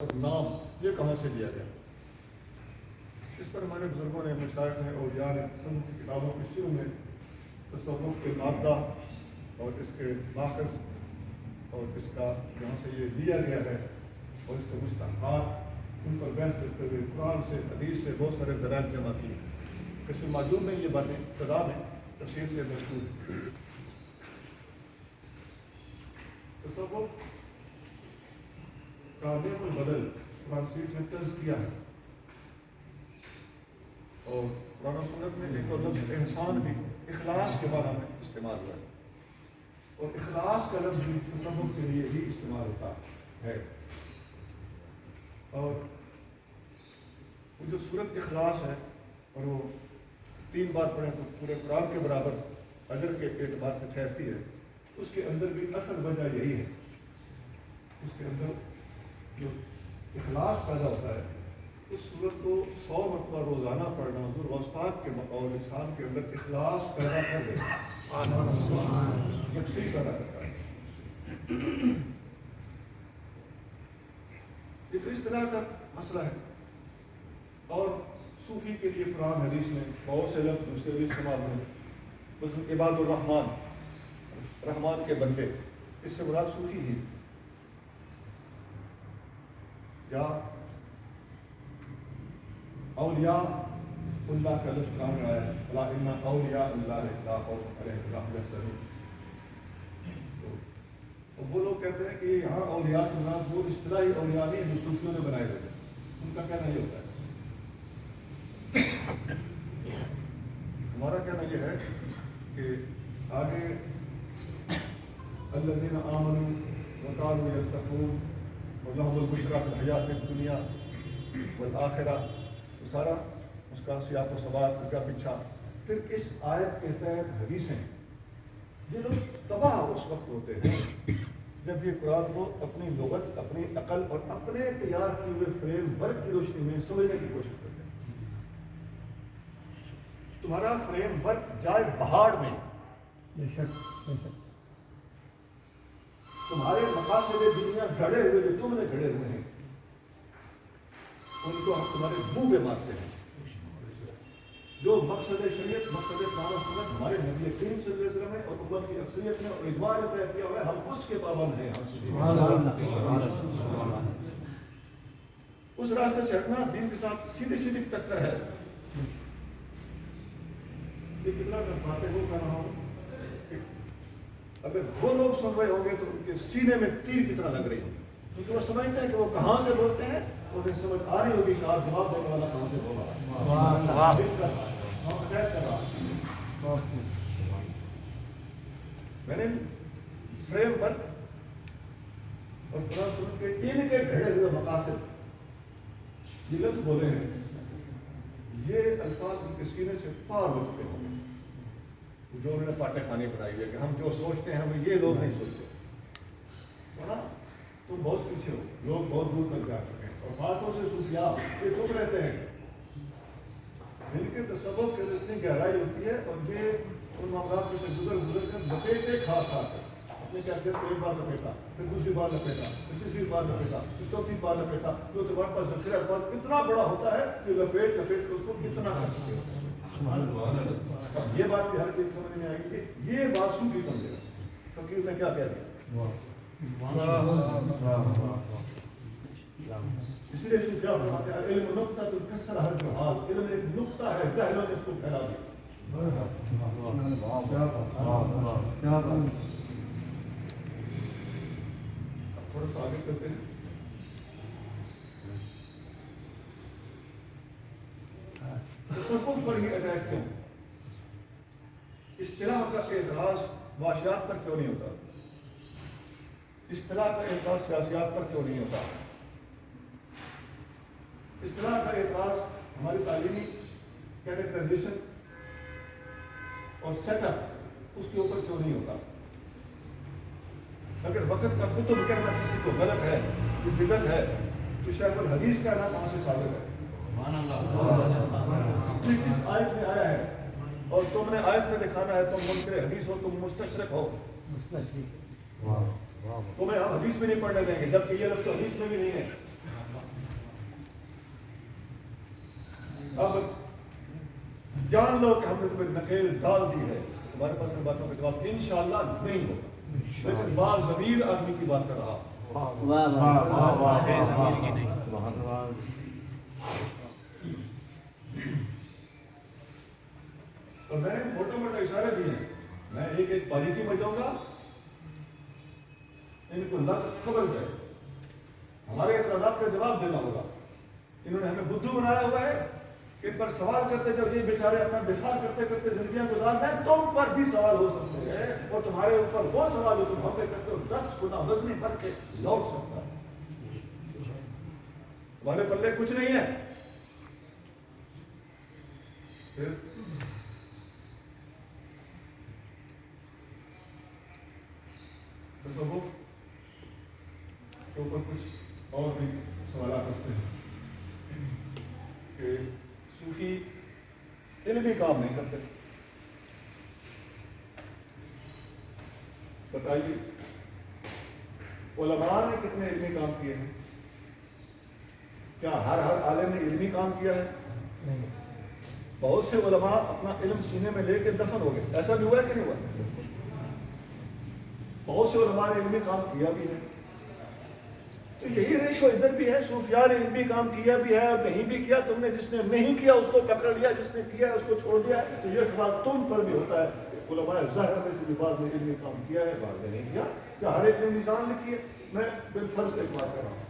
نام یہ کہاں سے لیا گیا؟ اس پر ہمارے بزرگوں نے، مشائخ نے اور یار سب کی کتابوں کے شروع میں تصوف کے مادہ اور اس کے ماخذ اور اس کا جہاں سے یہ لیا گیا ہے اور اس کے مستحقات ان پر بحث کرتے ہوئے قرآن سے، حدیث سے بہت سارے دلائل جمع کیے۔ اس معلوم میں یہ باتیں ابتدا میں تفصیل سے مشہور ہیں۔ تصوف کا نعم البدل قرآن شریف میں تزکیہ ہے، اور قرآن و سنت میں ایک اور لفظ انسان بھی اخلاص کے بارے میں استعمال ہوا ہے، اور اخلاص کا لفظ بھی تصوف کے لیے ہی استعمال ہوتا ہے۔ اور وہ جو سورت اخلاص ہے اور وہ 3 بار پڑھیں تو پورے قرآن کے برابر اجر کے اعتبار سے ٹھہرتی ہے، اس کے اندر بھی اصل وجہ یہی ہے۔ اس کے اندر جو اخلاص پیدا ہوتا ہے، اس صورت کو 100 مرتبہ روزانہ پڑھنا حضور غوث پاک کے مقابل انسان کے اندر اخلاص پیدا کر دیتا ہے، یکسوئی پیدا کرتا ہے۔ یہ تو اصطلاح کا مسئلہ ہے، اور صوفی کے لیے قرآن حدیث میں بہت سے لفظ دوسرے بھی استعمال ہوئے، بس عباد الرحمن، رحمان کے بندے، اس سے مراد صوفی ہی، یا اولیاء اللہ کا لفظ قرآن میں آیا ہے، الا ان اولیاء اللہ لا خوف علیہم ولا هم يحزنون۔ تو وہ لوگ کہتے ہیں کہ یہاں اولیاء سے مراد وہ اصطلاحی اولیاء نہیں جو صوفیوں نے بنائے ہوئے ہیں، ان کا کہنا یہ ہوتا ہے۔ ہمارا کہنا یہ ہے کہ آگے الذین آمنوا وکانوا یتقون ولہم البشریٰ فی الحیاۃ الدنیا والآخرہ، سارا اس کا سیاق و سباق کا پیچھا۔ پھر اس آیت کے تحت حدیثیں، یہ لوگ تباہ اس وقت ہوتے ہیں جب یہ قرآن کو اپنی لغت، اپنی عقل اور اپنے تیار کیے ہوئے فریم ورک کی روشنی میں سمجھنے کی کوشش کرتے ہیں۔ تمہارا فریم ورک جائے پہاڑ میں، تمہارے مقاصد دنیا گھڑے ہوئے جو تم نے گھڑے ہوئے ہیں، ان کو ہم تمہارے منہ پہ مارتے ہیں۔ جو مقصد شریعت، مقصد قرآن و سنت ہمارے نبی کریم صلی اللہ علیہ وسلم ہے اور امت کی اکثریت نے اور اجماع نے طے کیا ہوا ہے، ہم اس کے پابند ہیں۔ اس راستے سے ہٹنا دین کے ساتھ سیدھی سیدھی ٹکر ہے۔ یہ کتنا میں باتیں وہ کر رہا ہوں، اگر وہ لوگ سن رہے ہوں گے تو ان کے سینے میں تیر کی طرح لگ رہی ہوگی، کیونکہ وہ سمجھتے ہیں کہ وہ کہاں سے بولتے ہیں، انہیں سمجھ آ رہی ہوگی کہ آپ جواب دینے والا کہاں سے بول رہا ہے۔ میں نے فریم ورک اور قرآن سنت کے ان کے گھڑے ہوئے مقاصد یہ لفظ بولے ہیں، یہ الفاظ ان کے سینے سے پار ہو چکے ہوں گے، جو انہوں نے پاٹے خانے بنائی ہے کہ ہم جو سوچتے ہیں وہ یہ لوگ نہیں سوچتے۔ تم بہت پیچھے ہو، لوگ بہت دور تک جا چکے ہیں، اور خاص طور سے صوفیاء یہ چپ رہتے ہیں۔ ان کے تصوف کے اتنی گہرائی ہوتی ہے، اور یہ ان معاملات میں سے گزر کر لپیٹے کھا کر اپنے کیفیت کو ایک بار لپیٹا، پھر دوسری بار لپیٹا، پھر تیسری بار لپیٹا، پھر چوتھی بار لپیٹا، جو تمہارے پاس ذخیرہ بات اتنا بڑا ہوتا ہے کہ لپیٹ کر اس کو کتنا کر سکتے ہو۔ یہ بات بھی ہر چیز سمجھ میں آئی کہ یہ بات صوفی سمجھے گا، فقیر نے کیا کہہ دیا۔ اس لیے صوفیاء فرماتے ہیں علم نقطہ کسر ہر جہال، علم ایک نقطہ ہے، جاہلوں نے اس کو پھیلا دیا۔ اب تھوڑا سا آگے چلتے ہیں۔ تصوف پر ہی اٹیک کیوں؟ اصطلاح کا اعتراض معاشیات پر کیوں نہیں ہوتا؟ اصطلاح کا اعتراض سیاسیات پر کیوں نہیں ہوتا؟ اصطلاح کا اعتراض ہماری تعلیمی کیریکٹرائزیشن اور سیٹ اپ اس کے اوپر کیوں نہیں ہوتا؟ اگر وقت کا کتب کہنا کسی کو غلط ہے، یہ بدعت ہے، تو شیخ الحدیث کہنا کہاں سے ثابت ہے؟ کس آیت میں آیا ہے؟ اور تم نے آیت میں دکھانا ہے تم منکر حدیث ہو، تم مستشرق ہو، تمہیں ہم حدیث میں نہیں پڑھنے دیں گے، جبکہ یہ لفظ حدیث میں بھی نہیں ہے۔ مان لو کہ ہم نے تمہیں نکیل ڈال دی ہے، تمہارے پاس ان باتوں کا جواب انشاءاللہ نہیں ہوگا. لیکن بعض ضمیر آدمی کی بات کر رہا. اور میں نے موٹا موٹا اشارے دیے ہیں، میں ایک ایک باریکی میں جاؤں گا، ان کو لگ خبر جائے. ہمارے اعتراضات کا جواب دینا ہوگا. انہوں نے ہمیں بدھو بنایا ہوا ہے، ان پر سوال کرتے جب یہ بیچارے اپنا دفاع کرتے کرتے زندگیاں گزارتے ہیں، تم پر بھی سوال ہو سکتے ہیں، اور تمہارے اوپر وہ سوال جو تم ہم پہ کرتے ہو 10 گنا وزنی بھر کے لوٹ سکتا ہے. تمہارے پلے کچھ نہیں ہے. پھر تصوف کے اوپر کچھ اور بھی سوالات ہوتے ہیں کہ صوفی علمی کام نہیں کرتے. بتائیے علماء نے کتنے علمی کام کیے ہیں؟ کیا ہر عالم نے علمی کام کیا ہے؟ نہیں. بہت سے علماء اپنا علم سینے میں لے کے دفن ہو گئے. ایسا بھی ہوا ہے کہ نہیں ہوا؟ بہت سے علماء نے علمی کام کیا بھی ہے. تو یہی ریشو ادھر بھی ہے. صوفیاء نے علمی کام کیا بھی ہے اور کہیں بھی کیا. تم نے جس نے نہیں کیا اس کو پکڑ لیا، جس نے کیا اس کو چھوڑ دیا. تو یہ سوال تم پر بھی ہوتا ہے. علماء ظاہر میں سے بھی بعض نے علمی کام کیا ہے، بعض نے نہیں کیا. کیا ہر ایک نے میزان لکھی ہے؟ میں بالفرض ایک بات کر رہا ہوں.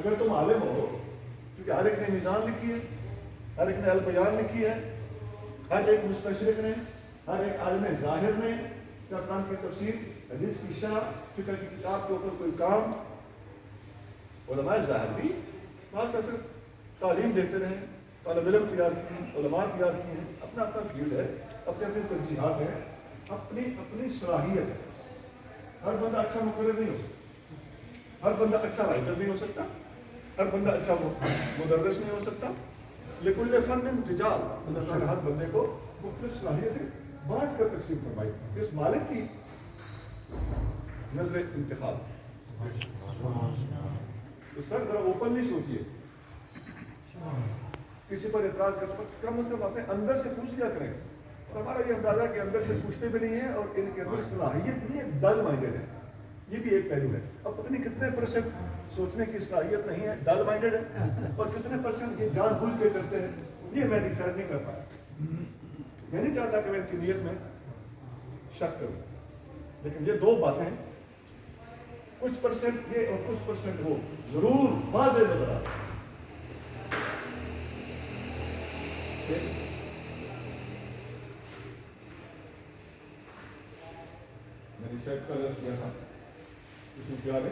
اگر تم عالم ہو، کیونکہ ہر ایک نے میزان لکھی ہے، ہر ایک نے البیان لکھی ہے، ہر ایک مستشرق نے، ہر ایک عالم ظاہر نے قرآن کی تفسیر، حدیث کی شرح، فقہ کی کتاب کے اوپر کوئی کام. علماء ظاہر بھی بعض کا صرف تعلیم دیتے رہے، طالب علم تیار کیے ہیں، علماء تیار کیے ہیں. اپنا اپنا فیلڈ ہے، اپنے اپنے ترجیحات ہیں، اپنی اپنی صلاحیت ہے. ہر بندہ اچھا مقرر نہیں ہو سکتا، ہر بندہ اچھا رائٹر نہیں ہو سکتا، ہر بندہ اچھا مدرس نہیں ہو سکتا. لکل فن رجال، اللہ تعالیٰ ہر بندے کو مختلف صلاحیتیں بانٹ کر تقسیم فرمائی. اس مالک کی نظر انتخاب. تو سر ذرا اوپنلی سوچیے. کسی پر اعتراض کرنے پر کم از کم اپنے اندر سے پوچھ لیا کریں. اور ہمارا یہ اندازہ کہ اندر سے پوچھتے بھی نہیں ہیں اور ان کے اندر صلاحیت نہیں ہے، ڈل مائنڈیڈ ہے. یہ بھی ایک پہلو ہے. اب پتہ نہیں کتنے % سوچنے کی صلاحیت نہیں ہے، ڈل مائنڈیڈ ہے، اور کتنے % یہ جان بوجھ کے کرتے ہیں. یہ میں ڈیسائڈ نہیں کر پایا. میں نہیں چاہتا کہ میں ان کی نیت میں شک کروں، لیکن یہ دو باتیں کچھ % یہ اور کچھ % وہ ضرور واضح نظر آتا ہے. میں نے شاید کل عرض کیا تھا کہ صوفیاء نے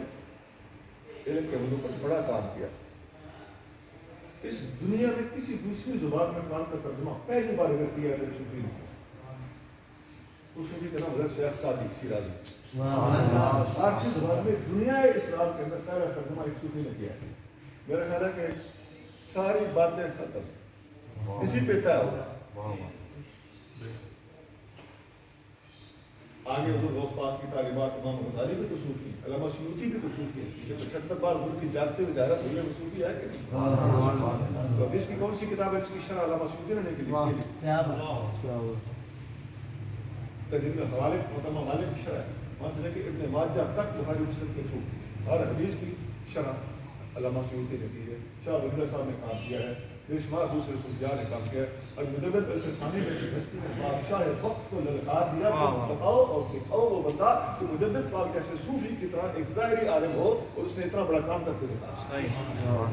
علم کے موضوع پر بڑا کام کیا. اس دنیا میں کسی دوسری زبان میں قرآن کا ترجمہ پہلی بار اگر کیا ہے صوفی نے. اس صوفی کا نام حضرت شیخ سعدی شیرازی. فارسی زبان میں دنیا اسلام کے اندر پہلا ترجمہ ایک صوفی نے کیا ہے. میرا خیال ہے کہ ساری باتیں ختم اسی پہ طے ہوگا. آگے حضور غوث پاک کی تعلیمات، امام غزالی بھی تو صوفی، علامہ سیوطی بھی تو صوفی ہے. اسے 75 بار حضور کی جاگتے ہوئے زیارت ہوئی ہے، وہ صوفی ہے کہ تو اس کی کون سی کتاب ہے جس کی شرح علامہ سیوطی نے لکھی ہے؟ تجربہ خوالق محتمہ مالک کی شرح ہے. وہاں سے لے کے ابن ماجہ تک بخاری مسلم کے تھرو ہر حدیث کی شرح علامہ سیوطی نے کی ہے. شاہ ولی اللہ صاحب نے کام کیا ہے، بے شمار دوسرے صوفیاء نے کام کیا ہے. اور مجدد الفسانی جیسی ہستی نے بادشاہ وقت کو للکار دیا کہ بتاؤ اور دکھاؤ وہ بندہ کہ مجدد پاک جیسے صوفی کی طرح ایک ظاہری عالم ہو اور اس نے اتنا بڑا کام کر کے دکھایا.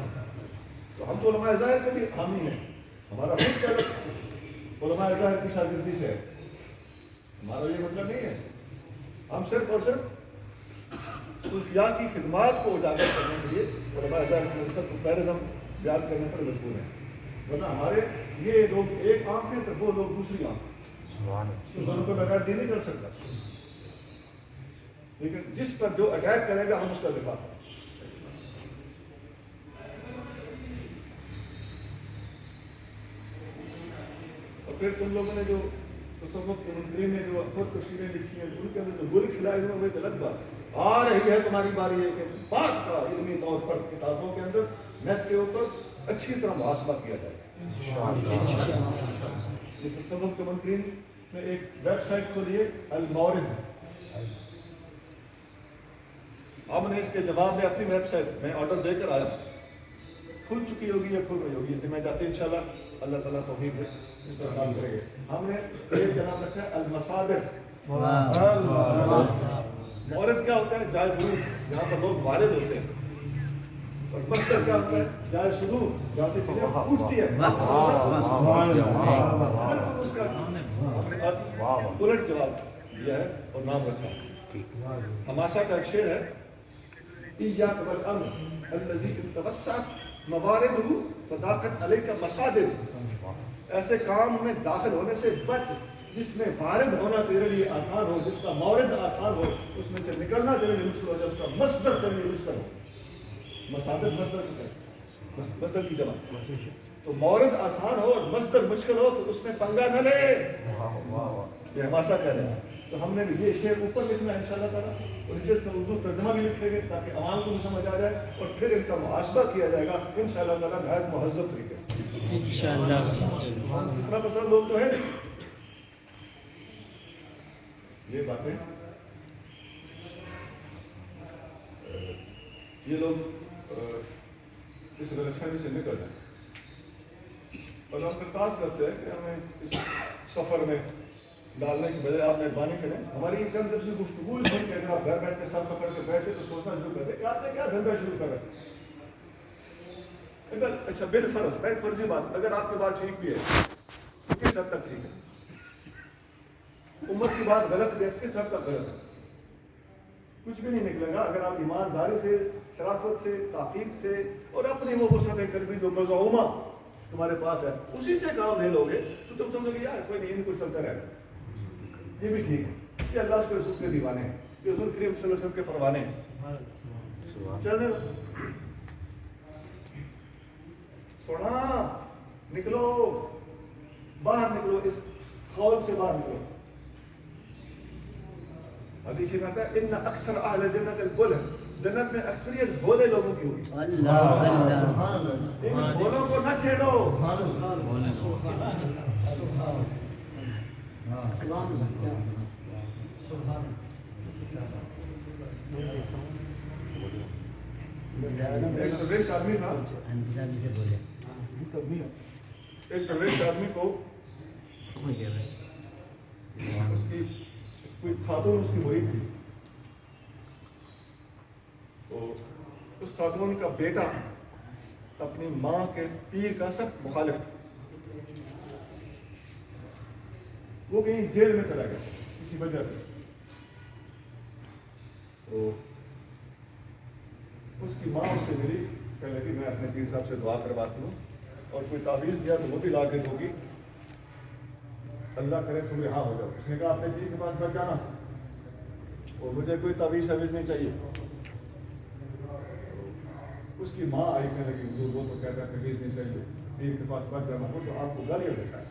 تو ہم تو علماء ظاہر کے بھی حامی ہیں. ہمارا خود کا علماء ظاہر کی شاگردی سے ہے. ہمارا یہ مطلب نہیں ہے. ہم صرف اور صرف صوفیاء کی خدمات کو اجاگر کرنے کے لیے علماء ظاہر کی ان کا کمپیرزن بیان کرنے پر مجبور ہیں. ورنہ ہمارے یہ لوگ ایک آنکھ ہیں تو وہ لوگ دوسری آنکھ، ان کو بغیر دین نہیں کر سکتا. لیکن جس پر جو اٹیک کرے گا ہم اس کا دفاع کریں. اور پھر تم لوگوں نے جو تصوف کے منکرین نے جو خود تفسیریں لکھی ہیں ان کے اندر جو گل کھلائے ہوئے وہ غلط بات. آ رہی ہے تمہاری باری ہے کہ بات کا علمی طور پر کتابوں کے اندر نیٹ کے اوپر اچھی طرح محاسبہ کیا جائے. یہ تصوف کے منکرین نے ایک ویب سائٹ کھولی ہے المورد. ہم نے اس کے جواب میں اپنی ویب سائٹ میں آرڈر دے کر آیا, کھل چکی ہوگی یا کھل رہی ہوگی, تو میں چاہتے ہیں انشاءاللہ اللہ تعالیٰ توفیق دے اس پر کام کریں گے. ہم نے ایک کا نام رکھا ہے المصادر. مورد کیا ہوتا ہے؟ جائے ورود, جہاں پر لوگ وارد ہوتے ہیں. اور مصدر کیا ہوتا ہے؟ جائے شروع, جہاں سے چیزیں پھوٹتی ہے. اس کا الٹ جواب دیا ہے اور نام رکھا ہے. حماسہ کا ایک شعر ہے, ایاک والامر الذی توسعت مواردہ فضاقت علیک مصادر. ایسے کام میں داخل ہونے سے بچ جس میں وارد ہونا تیرے لیے آسان ہو, جس کا مورد آسان ہو, اس میں سے نکلنا تیرے لیے مشکل ہو جائے, اس کا مصدر تیرے لیے مشکل ہو. مصادر مصدر کی جمع. تو مورد آسان ہو اور مصدر مشکل ہو تو اس میں پنگا نہ لے. یہ حماسہ کہہ رہے ہیں. تو ہم نے بھی یہ شعر اوپر لکھنا ہے انشاءاللہ تعالیٰ, اور نیچے اس میں اردو ترجمہ بھی لکھیں گے تاکہ عوام کو بھی سمجھ آ جائے, اور پھر ان کا محاسبہ کیا جائے گا انشاءاللہ تعالیٰ نہایت مہذب طریقے سے. انشاءاللہ. اتنا پسند لوگ تو ہیں یہ باتیں. یہ لوگ اس غلط فہمی سے نکل جائیں اور ہم درخواست کرتے ہیں کہ ہمیں اس سفر میں ڈالنے کی بجائے آپ مہربانی کریں. ہماری چند دن سے گفتگو سن کے اگر آپ گھر بیٹھ کے ساتھ پکڑ کے بیٹھے تو سوچنا شروع کرتے کہ آپ نے کیا دھندا شروع کرا. اگر اچھا بالفرض بیک فرضی بات, اگر آپ کی بات ٹھیک بھی ہے تو کس حد تک ٹھیک ہے؟ امت کی بات غلط ہے, کس حد تک غلط ہے؟ کچھ بھی نہیں نکلے گا اگر آپ ایمانداری سے, شرافت سے, تحقیق سے اور اپنی وہ وسعت قلبی جو مزعومہ تمہارے پاس ہے اسی سے کام لے لو گے تو تم سمجھو گے یار کوئی نہیں, ان کو چلتا رہے گا, یہ بھی ٹھیک ہے. یہ اللہ کے رسول کے دیوانے ہیں, یہ حضور کریم صلی اللہ علیہ وسلم کے پروانے ہیں. چلنے دو, سونا نکلو, باہر نکلو, اس خول سے باہر نکلو. حدیث میں آتا ہے ان اکثر اہل جنت البلہ, جنت میں اکثریت بھولے لوگوں کی ہوگی. ان بھولوں کو نہ چھیڑو. ایک درویش آدمی تھا, ایک درویش آدمی کو اس کی کوئی خاتون اس کی مرید تھی. تو اس خاتون کا بیٹا اپنی ماں کے پیر کا سخت مخالف تھا. وہ کہیں جیل میں چلا گیا کسی وجہ سے. تو اس کی ماں اس سے ملی, کہنے لگی میں اپنے پیر صاحب سے دعا کرواتی ہوں, اور کوئی تعویذ دیا تو وہ بھی لا کے ہوگی, اللہ کرے تم رہا ہو جاؤ. اس نے کہا اپنے پیر کے پاس مت جانا, اور مجھے کوئی تعویذ شویذ نہیں چاہیے. اس کی ماں آئی, کہنے لگی حضور وہ تو کہتا ہے تعویذ نہیں چاہیے, پیر کے پاس مت جانا, وہ تو آپ کو گالیاں دیتا ہے,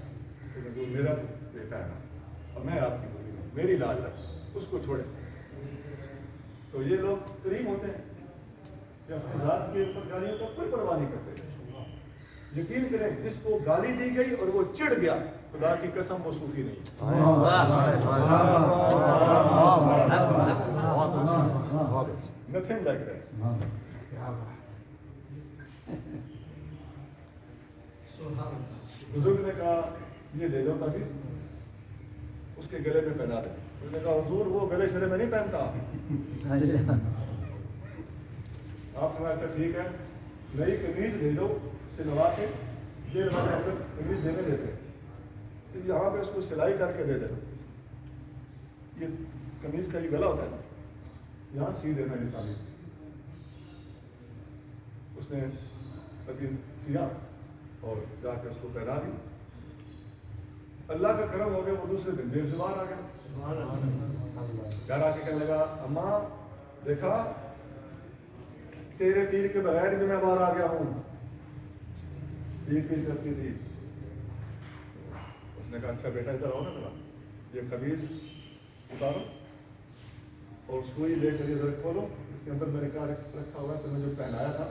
لیکن جو میرا تو بیٹا ہے نا, اور میں آپ کی بولی ہوں, میری لاج رکھ, اس کو چھوڑے. تو یہ لوگ کریم ہوتے ہیں کہ اپنی ذات کے اوپر گالیوں کا کوئی پرواہ نہیں کرتے. یقین کریں جس کو گالی دی گئی اور وہ چڑ گیا, خدا کی قسم وہ صوفی نہیں. Nothing like that. بزرگ نے کہا یہ لے جاؤ تعویذ, اس کے گلے میں پہنا دے. اس نے کہا حضور وہ گلے شرے میں نہیں پہنتا. آپ نے اچھا ٹھیک ہے, نئی قمیض لے دو سلوا کے, جیل والے اندر قمیض دینے دیتے, تو یہاں پہ اس کو سلائی کر کے دے دے. یہ قمیض کا یہ گلا ہوتا ہے نا, یہاں سی دینا یہ تعویذ. اس نے قمیض سیا اور جا کے اس کو پہنا دی. اللہ کا کرم ہو گیا, وہ دوسرے دن جیل سے باہر آ گیا. گھر آ کے کہنے لگا اماں دیکھا تیرے پیر کے بغیر بھی میں باہر آ گیا ہوں. پیر کرتی تھی. اس نے کہا اچھا بیٹا ادھر آؤ نا, میرا یہ قمیض اتارو اور سوئی لے کر ادھر کھولو, اس کے اندر میں نے کہا رکھا ہوا ہے, تو میں جو پہنایا تھا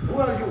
Who are you?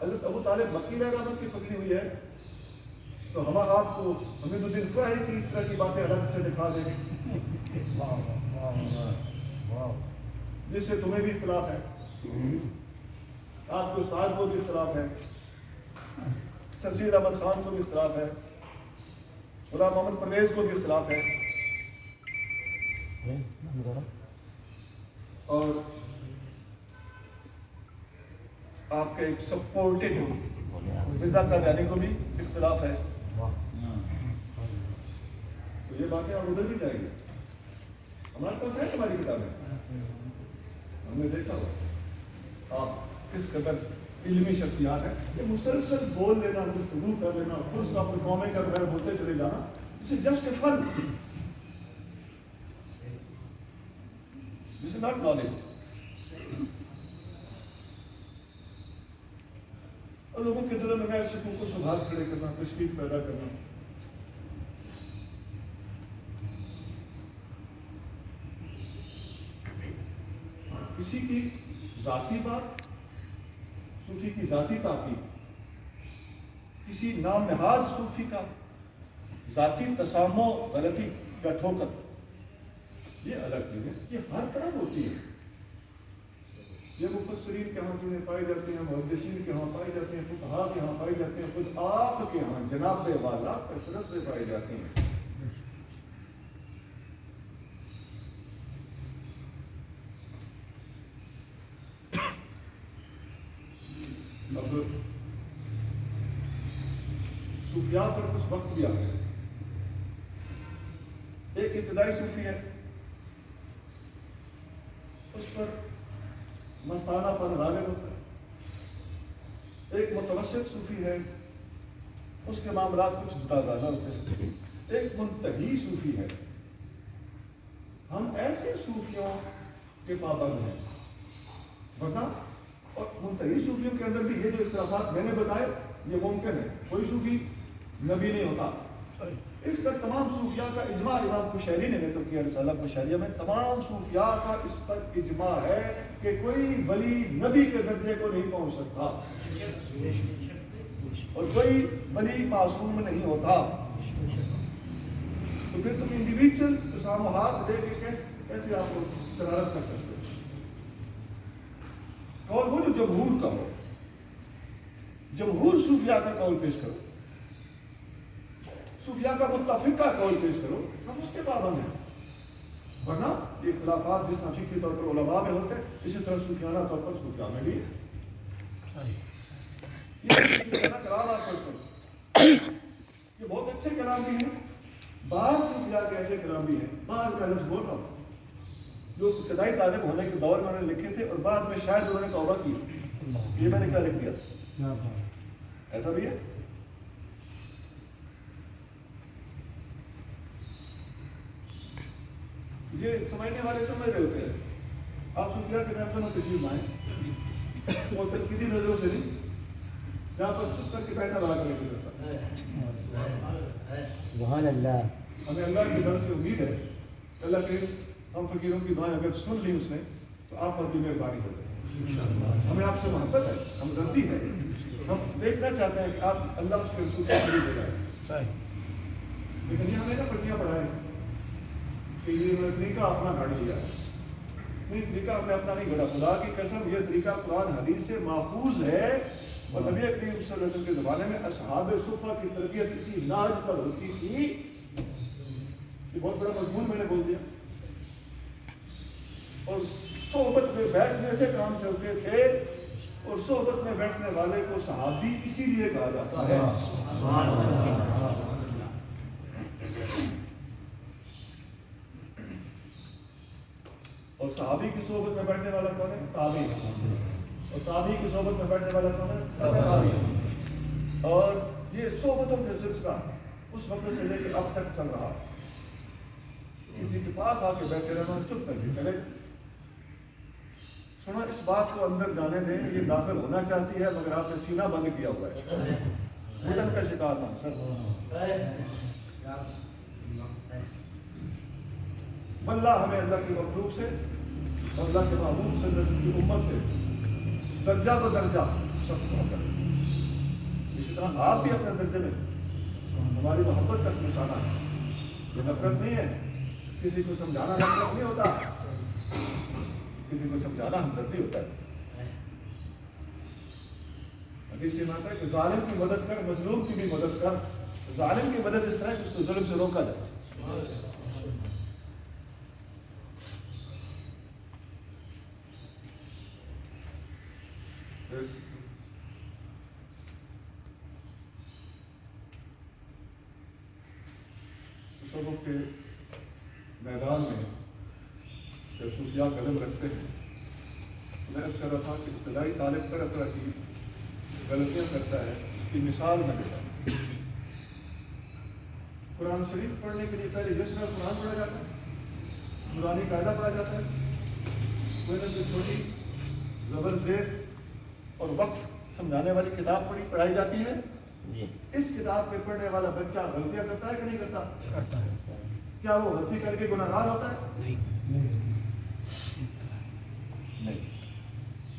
حضرت ابو طالب مکی علیہ رحمت کی پکڑی ہوئی ہے تو ہم آپ کو ہمیں تو دن ہے کہ اس طرح کی باتیں الگ سے دکھا دیں جس سے تمہیں بھی اختلاف ہے، آپ کے استاد کو بھی اختلاف ہے، سر سید احمد خان کو بھی اختلاف ہے، غلام محمد پرویز کو بھی اختلاف ہے، اور آپ کے ایک سپورٹڈ مرزا قادیانی کو بھی اختلاف ہے. تو یہ باتیں آپ ادھر بھی جائیں گے. ہمارے پاس ہے ہماری کتابیں، ہم نے دیکھا ہوا آپ کس قدر علمی شخصیات ہیں. یہ مسلسل بول لینا، گفتگو کر لینا، فل اسٹاپ پہ قومے کا بغیر بولتے چلے جانا، اس is just a fun, this is not knowledge. اور لوگوں کے دلوں میں غیر شکوں کو سدھار کھڑے کرنا، تشکیل پیدا کرنا. کسی کی ذاتی بات، صوفی کی ذاتی تحقیق، کسی نام نہاد صوفی کا ذاتی تسامح، غلطی یا ٹھوکر، یہ الگ چیزیں، یہ ہر طرف ہوتی ہے. یہ مفسرین کے ہاں چیزیں پائی جاتی ہیں، محدثین کے ہاں پائی جاتی ہیں، فقہاء کے ہاں پائی جاتی ہیں، خود آپ کے ہاں جناب والا کثرت سے پائی جاتی ہیں. اب صوفیاء پر کچھ وقت بھی آ گیا. ایک ابتدائی صوفی ہے، اس پر مستانہ پن غالب ہوتا ہے. ایک متوسط صوفی ہے، اس کے معاملات کچھ متضادہ ہوتے ہیں. ایک منتہی صوفی ہے. ہم ایسے صوفیوں کے پابند ہیں، ورنہ اور منتہی صوفیوں کے اندر بھی یہ جو اختلافات میں نے بتائے یہ ممکن ہے. کوئی صوفی نبی نہیں ہوتا. اس پر تمام صوفیاء کا اجماع، امام قشیری نے نقل کیا رسالہ قشیریہ میں، تمام صوفیاء کا اس پر اجماع ہے کہ کوئی ولی نبی کے درجے کو نہیں پہنچ سکتا اور کوئی ولی معصوم نہیں ہوتا. تو پھر تم انڈیویجول تسامحات دے کے کیسے آپ کو شرارت کر سکتے ہو؟ قول وہ جو جمہور کا ہو، جمہور صوفیاء کا قول پیش کرو، صوفیاء کا متفقہ قول پیش کرو، ہم اس کے پابند ہیں. ورنہ یہ اختلافات جس طرح فقہی طور پر علماء میں ہوتے ہیں، اسی طرح صوفیانہ طور پر صوفیاء میں بھی یہ صوفیانہ کلام آپ پڑھتے ہیں. یہ بہت اچھے کلام بھی ہیں. بعض صوفیاء کے ایسے کلام بھی ہیں، بعض میں لفظ بول رہا ہوں جو ابتدائی طالب ہونے کے دور میں انہوں نے لکھے تھے اور بعد میں شاید انہوں نے توبہ کی. یہ میں نے کیا لکھ دیا، ایسا بھی ہے. یہ سمجھنے والے سمجھ رہے ہوتے ہیں. آپ صوفیاء کے محفل میں تشریف لائیں اور تنقیدی نظروں سے نہیں، جہاں پر چپ کر کے بیٹھا رہا کریں گے. سبحان اللہ. ہمیں اللہ کی در سے امید ہے، اللہ کے ہم فقیروں کی دعائیں اگر سن لی اس نے تو آپ پر بھی مہربانی ہو جائے. ہمیں آپ سے محبت ہے، ہم غلطی ہے، ہم دیکھنا چاہتے ہیں کہ آپ اللہ اس کے رسول کو قریب ہو جائیں. لیکن یہ ہمیں نہ پٹیاں پڑھائیں کہ یہ طریقہ اپنا گھڑ لیا. نہیں، طریقہ ہم نے اپنا نہیں گھڑا. خدا کی قسم یہ طریقہ قرآن حدیث سے محفوظ ہے. اور نبی کریم صلی اللہ علیہ وسلم کے زمانے میں اصحاب صفہ کی تربیت اسی ناج پر ہوتی تھی. یہ بہت بڑا مضمون میں نے بول دیا. اور صحبت میں بیٹھنے سے کام چلتے تھے، اور صحبت میں بیٹھنے والے کو صحابی اسی لیے کہا جاتا ہے. اور صحابی کی صحبت میں بیٹھنے والا کون ہے؟ تابعی. اور تابعی کی صحبت میں بیٹھنے والا کون ہے؟ تابعی. اور یہ صحبتوں کا سلسلہ اس وقت سے لے کے اب تک چل رہا. کسی کے پاس آ کے بیٹھے رہنا، چپ کر کے چلے. سنا، اس بات کو اندر جانے دیں، یہ داخل ہونا چاہتی ہے مگر آپ نے سینہ بند کیا ہوا ہے. گھٹن کا شکار تھا سر. اللہ ہمیں اللہ کی مخلوق سے اور اللہ کے محبوب صلی اللہ علیہ وسلم کی امت سے درجہ بدرجہ سب کو کرے. اسی طرح آپ بھی اپنے درجے میں ہماری محبت کا نشانہ ہے. یہ نفرت نہیں ہے. کسی کو سمجھانا نفرت نہیں ہوتا, کسی کو سمجھانا ہمدردی ہوتا ہے. حدیث میں آتا ہے کہ ظالم کی مدد کر, مظلوم کی بھی مدد کر. ظالم کی مدد اس طرح کہ اس کو ظلم سے روکا جائے. تصوف کے میدان میں جب صوفیاء قدم رکھتے ہیں, میں عرض کر رہا تھا کہ ابتدائی طالب طرح طرح کی غلطیاں کرتا ہے, اس کی مثال میں دیتا ہوں. قرآن شریف پڑھنے کے لیے پہلے جس میں قرآن پڑھا جاتا ہے, نورانی قاعدہ پڑھا جاتا ہے, کوئی نہ کوئی چھوٹی زبر زیر اور وقف سمجھانے والی کتاب پڑھائی جاتی ہے. اس کتاب کے پڑھنے والا بچہ غلطیاں کرتا ہے کہ نہیں کرتا؟ کیا وہ غلطی کر کے گناہگار ہوتا ہے؟ نہیں.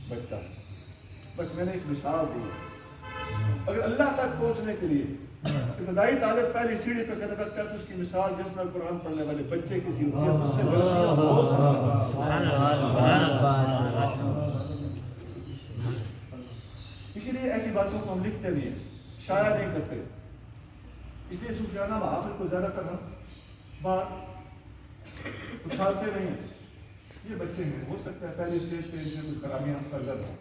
بچہ بس میں نے ایک مثال دی. اگر اللہ تک پہنچنے کے لیے ابتدائی طالب پہلی سیڑھی پہ قدم رکھتا ہے تو اس کی مثال جس میں قرآن پڑھنے والے بچے کی سی ہوتی ہے, اس سے غلطیاں ہو سکتی. اسی لیے ایسی باتوں کو ہم لکھتے نہیں ہیں, شائع نہیں کرتے. اس لیے صوفیانہ محافل کو زیادہ تر ہم بات اچھالتے نہیں ہیں. یہ بچے ہیں, ہو سکتا ہے پہلے اسٹیج پہ ان سے کچھ خرابیاں سرگرم ہوں,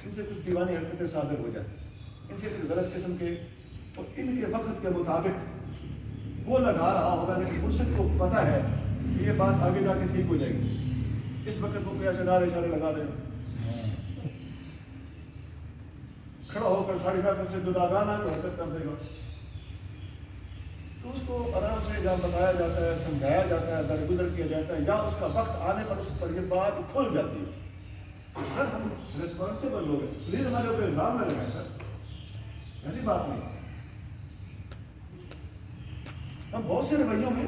ان سے کچھ دیوانی حرکتیں صادر ہو جائیں, ان سے کچھ غلط قسم کے, اور ان کے وقت کے مطابق وہ لگا رہا ہوگا, لیکن مرشد کو پتہ ہے کہ یہ بات آگے جا کے ٹھیک ہو جائے گی. اس وقت وہ کوئی ایسے نعرے اشارے لگا دیں, کھڑا ہو کر ساڑھی محفل سے جداگانہ کو حرکت کر دے گا. تو اس کو آرام سے جب بتایا جاتا ہے, سمجھایا جاتا ہے, درگزر کیا جاتا ہے, یا اس کا وقت آنے پر اس پر یہ بات کھل جاتی ہے. سر ہم ریسپانسیبل لوگ ہیں, پلیز ہمارے اوپر الزام نہ لگائیں سر, ایسی بات نہیں. ہم بہت سے رویوں میں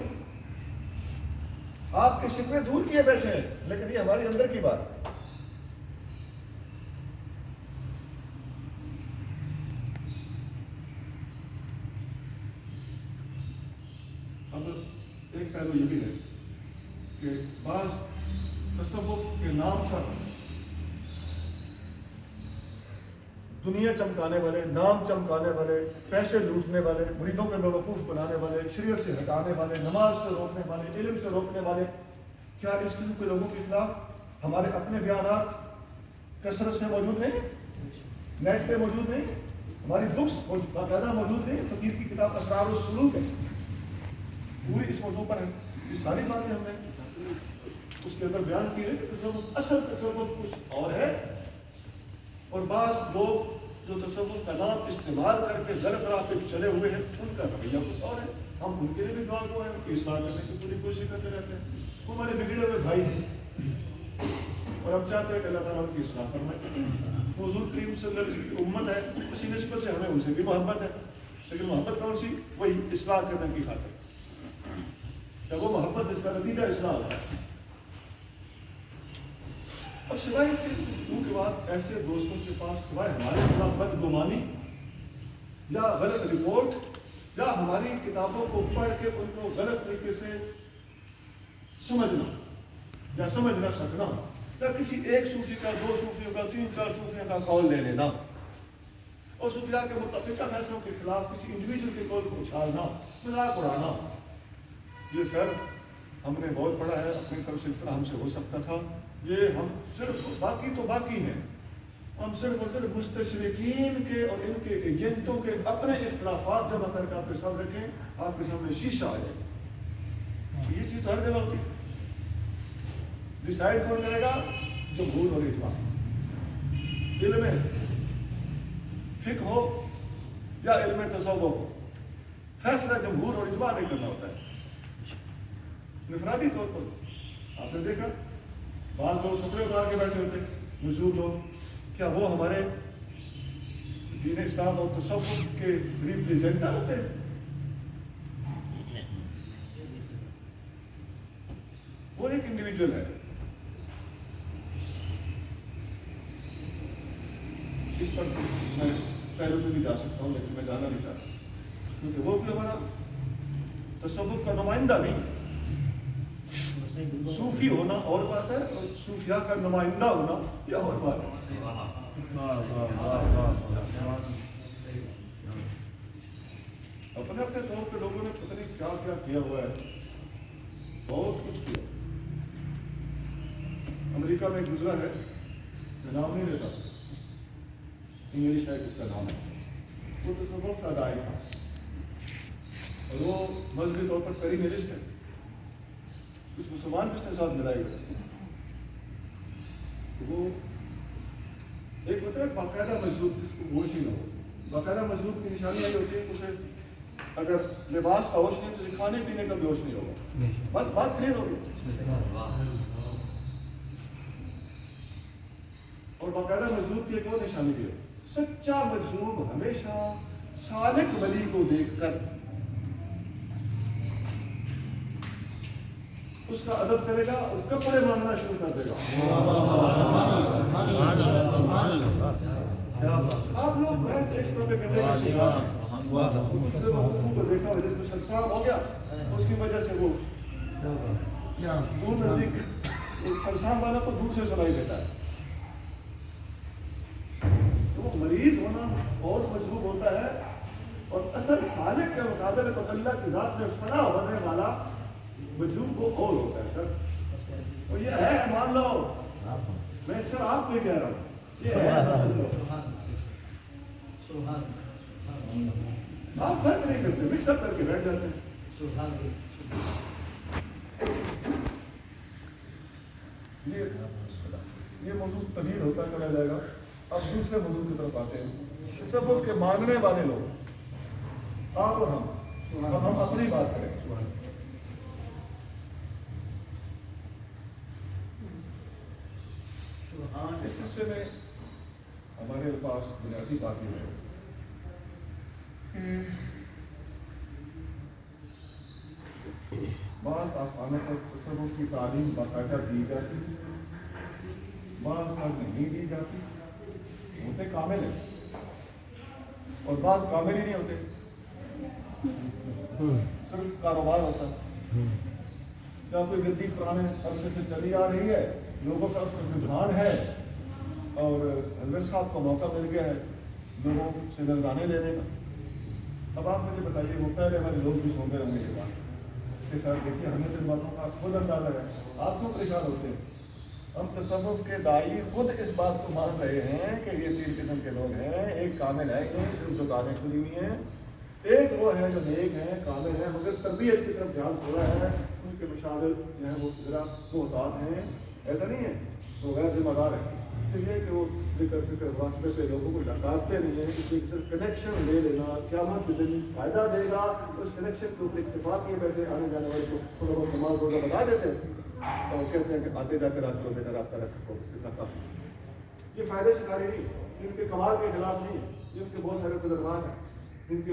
آپ کے شکوے دور کیے بیٹھے ہیں, لیکن یہ ہمارے اندر کی بات ہے. اب ایک پہلو یہ بھی ہے کہ بعض تصوف کے نام پر دنیا چمکانے والے, نام چمکانے والے, پیسے لوٹنے والے, مریدوں کے بیوقوف بنانے والے, شریعت سے ہٹانے والے, نماز سے روکنے والے, علم سے روکنے والے, کیا اس قسم کے لوگوں کے خلاف ہمارے اپنے بیانات کثرت سے موجود نہیں, نیٹ پہ موجود نہیں, ہماری بکس باقاعدہ موجود نہیں. فقیر کی کتاب اسرار السلوک ہے, پوری اس موضوع پر ہے. یہ ساری باتیں ہم نے اس کے اندر بیان کی ہے کہ تصوف اصل تصوف کچھ اور ہے, اور بعض لوگ جو تصوف کا نام استعمال کر کے غلط راہ پہ چلے ہوئے ہیں, ان کا رویہ کچھ اور ہے. ہم ان کے لیے بھی دعا گو ہیں, ان کی اصلاح کرنے کی پوری کوشش کرتے رہتے ہیں. وہ ہمارے بگڑے ہوئے بھائی ہیں اور ہم چاہتے ہیں کہ اللہ تعالیٰ ان کی اصلاح فرمائے. حضور کریم صلی اللہ علیہ وسلم کی امت ہے, اسی نسبت سے ہمیں ان سے بھی محبت ہے, لیکن محبت کون سی؟ وہی اصلاح کرنے کی خاطر. جب وہ محبت اس کا نتیجہ اصلاح ہوتا ہے. اب سوائے اس کے گفتگو کے بعد ایسے دوستوں کے پاس سوائے ہمارے خلاف بدگمانی یا غلط رپورٹ یا ہماری کتابوں کو پڑھ کے ان کو غلط طریقے سے سمجھنا یا سمجھ نہ سکنا, یا کسی ایک صوفی کا, دو صوفیوں کا, 3-4 صوفیوں کا قول لے لینا اور صوفیاء کے متفقہ فیصلوں کے خلاف کسی انڈیویجول کے قول کو اچھالنا, مذاق اڑانا. یہ سر ہم نے بہت پڑھا ہے, اپنی طرف سے اتنا ہم سے ہو سکتا تھا, یہ ہم صرف باقی تو باقی ہیں, ہم صرف اور صرف مستشرقین کے اور ان کے ایجنٹوں کے اپنے اختلافات جمع کر کے آپ کے سامنے رکھیں, آپ کے سامنے شیشہ آ جائے. یہ چیز ہر جگہ ہوتی ہے. ڈیسائیڈ کون کرے گا؟ جمہور اور اجماع. علم فقہ ہو یا علم تصوف ہو, فیصلہ جمہور اور اجماع نہیں کرنا ہوتا ہے. انفرادی طور پر آپ نے دیکھا بعض لوگ کپڑے اتار کے بیٹھے ہوتے, مزدور لوگ, کیا وہ ہمارے دین اسلام اور تصوف کے ریپریزنٹر ہوتے ہیں؟ وہ ایک انڈیویجول ہے. اس پر میں پہلے تو بھی جا سکتا ہوں لیکن میں جانا نہیں چاہتا، کیونکہ وہ بھی ہمارا تصوف کا نمائندہ نہیں. صوفی ہونا اور بات ہے اور صوفیاء کا نمائندہ ہونا یہ اور بات ہے. اپنے اپنے طور پہ لوگوں نے پتہ نہیں کیا کیا کیا ہوا ہے، بہت کچھ کیا. امریکہ میں گزرا ہے، میں نام نہیں لیتا، انگلش ہے جس کا نام ہے، وہ تصوف کا داعی تھا اور وہ مذہبی طور پر پیریمیلسٹ ہے. کچھ مسلمان بھی اس کے ساتھ ملائے گئے. وہ ایک ہوتا ہے باقاعدہ مجذوب جس کو ہوش ہی نہ ہو. باقاعدہ مجذوب کی نشانی یہ ہوتی ہے کہ اسے اگر لباس کا ہوش نہیں تو اسے کھانے پینے کا بھی ہوش نہیں ہوگا. بس بات کلیئر ہوگی. اور باقاعدہ مجذوب کی ایک اور نشانی بھی ہے، سچا مجذوب ہمیشہ سالک ولی کو دیکھ کر اس کا ادب کرے گا اور کپڑے مانگنا شروع کر دے گا. آپ لوگ ایک پروپیگنڈے کا شکار ہیں. کچھ لوگوں کو دیکھا ہو جب سرسام ہو گیا اس کی وجہ سے وہ دور نزدیک سرسام والا کو دور سے سنائی دیتا ہے. تو وہ مریض ہونا اور مجذوب ہوتا ہے، اور اصل سالک کے مقابلے تو اللہ کی ذات میں فنا ہونے والا مجذوب وہ اور ہوتا ہے. سر اور یہ ہے، مان لو میں سر آپ کو ہی کہہ رہا ہوں، یہ ہے آپ فرق نہیں کرتے، مکس اپ کر کے بیٹھ جاتے ہیں. یہ موضوع طویل ہوتا چلا جائے گا. اب دوسرے موضوع کی طرف آتے ہیں. تصوف کے مانگنے والے لوگ آپ اور ہم اپنی بات کریں. اس سلسلے میں ہمارے پاس بنیادی بات یہ ہے کہ بعض آستانوں پر تصوف کی تعلیم باقاعدہ دی جاتی، بعض پر نہیں دی جاتی. ہوتے کامل ہیں اور بعض کامل ہی نہیں ہوتے، صرف کاروبار ہوتا ہے. یا کوئی گدی پرانے عرصے سے چلی آ رہی ہے، لوگوں کا اس میں رجحان ہے اور انور صاحب کو موقع مل گیا ہے لوگوں سے نذرانے لینے کا. اب آپ مجھے بتائیے، وہ پہلے ہمارے لوگ بھی سنتے رہیں گے یہ بات کہ سر دیکھیے ہمیں تو ان باتوں کا خود اندازہ ہے، آپ کیوں پریشان ہوتے ہیں؟ ہم تصوف کے داعی خود اس بات کو مان رہے ہیں کہ یہ تین قسم کے لوگ ہیں. ایک کامل ہے، صرف دکانیں کھلی ہوئی ہیں. ایک وہ ہے جو نیک ہیں، کامل ہیں، مگر تربیت کی طرف دھیان تھوڑا ہے. ان کے مشاغل جو ہیں وہ ذرا محتاط ہیں. ایسا نہیں ہے وہ غیر ذمہ دار ہے، اس لیے کہ وہ ذکر فکر واقعے پہ لوگوں کو ڈکاتے نہیں ہیں. اس لیے صرف کنیکشن لے لینا قیامت کے دن فائدہ دے گا، اس کنیکشن کے اوپر اتفاق کیے بیٹھے آنے جانے والے کو تھوڑا بہت نماز روزہ بتا دیتے ہیں اور کہتے ہیں کہ آتے جا کے رات کو بیٹا رابطہ رکھو. یہ فائدے شکاری نہیں، ان کے کمال کے خلاف نہیں، یہ ان کے بہت سارے تجربات ہیں، ان کے